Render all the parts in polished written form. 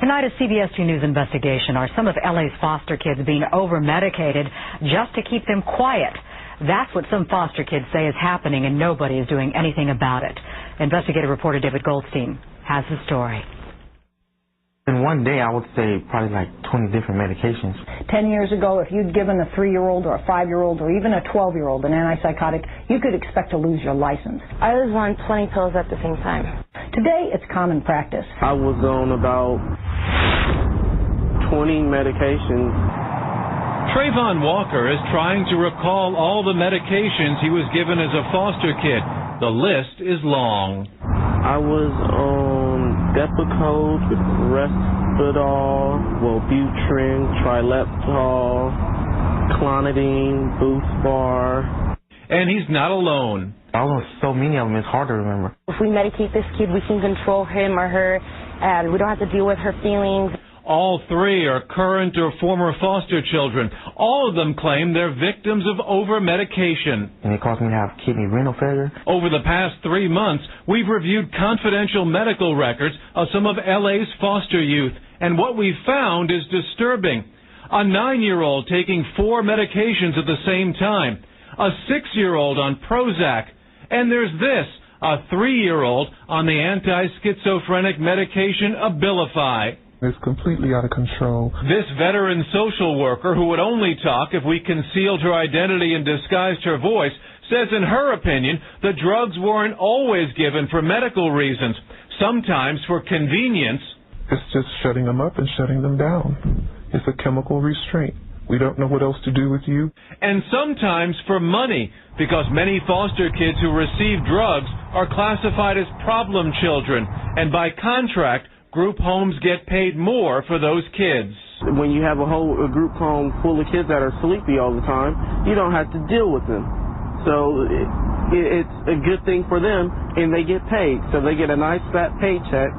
Tonight, a CBS 2 News investigation. Are some of LA's foster kids being over-medicated just to keep them quiet? That's what some foster kids say is happening, and nobody is doing anything about it. Investigative reporter David Goldstein has the story. In one day, I would say probably like 20 different medications. 10 years ago, if you'd given a 3-year-old or a 5-year-old or even a 12-year-old an antipsychotic, you could expect to lose your license. I was on 20 pills at the same time. Today, it's common practice. I was on about 20 medications. Trayvon Walker is trying to recall all the medications he was given as a foster kid. The list is long. I was on Depakote, Risperdal, Wellbutrin, Trileptal, Clonidine, Boothbar. And he's not alone. I was on so many of them, it's hard to remember. If we medicate this kid, we can control him or her, and we don't have to deal with her feelings. All three are current or former foster children. All of them claim they're victims of over-medication. And it caused me to have kidney renal failure. Over the past 3 months, we've reviewed confidential medical records of some of LA's foster youth, and what we've found is disturbing. A 9-year-old taking 4 medications at the same time, a 6-year-old on Prozac, and there's this, a 3-year-old on the anti-schizophrenic medication Abilify. It's completely out of control. This veteran social worker, who would only talk if we concealed her identity and disguised her voice, says in her opinion the drugs weren't always given for medical reasons, sometimes for convenience. It's just shutting them up and shutting them down. It's a chemical restraint. We don't know what else to do with you. And sometimes for money, because many foster kids who receive drugs are classified as problem children, and by contract, group homes get paid more for those kids. When you have a group home full of kids that are sleepy all the time, you don't have to deal with them. So it's a good thing for them, and they get paid. So they get a nice fat paycheck.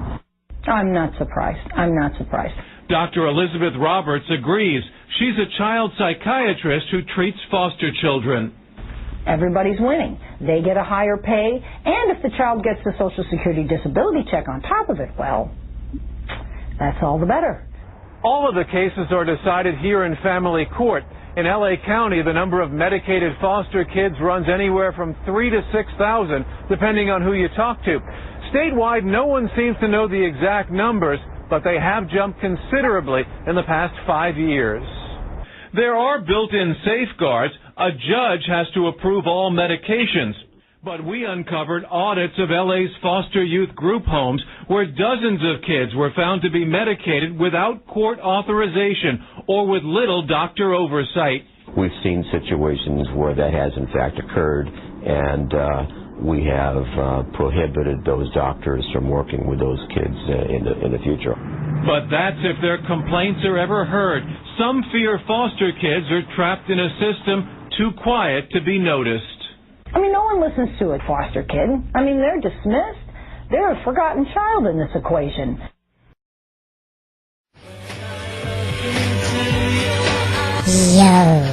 I'm not surprised. I'm not surprised. Dr. Elizabeth Roberts agrees. She's a child psychiatrist who treats foster children. Everybody's winning. They get a higher pay, and if the child gets the Social Security disability check on top of it, well, that's all the better. All of the cases are decided here in family court. In L.A. County, the number of medicated foster kids runs anywhere from 3,000 to 6,000, depending on who you talk to. Statewide, no one seems to know the exact numbers, but they have jumped considerably in the past 5 years. There are built-in safeguards. A judge has to approve all medications. But we uncovered audits of LA's foster youth group homes where dozens of kids were found to be medicated without court authorization or with little doctor oversight. We've seen situations where that has in fact occurred, and we have prohibited those doctors from working with those kids in the future. But that's if their complaints are ever heard. Some fear foster kids are trapped in a system too quiet to be noticed. I mean, no one listens to a foster kid. I mean, they're dismissed. They're a forgotten child in this equation. Yo.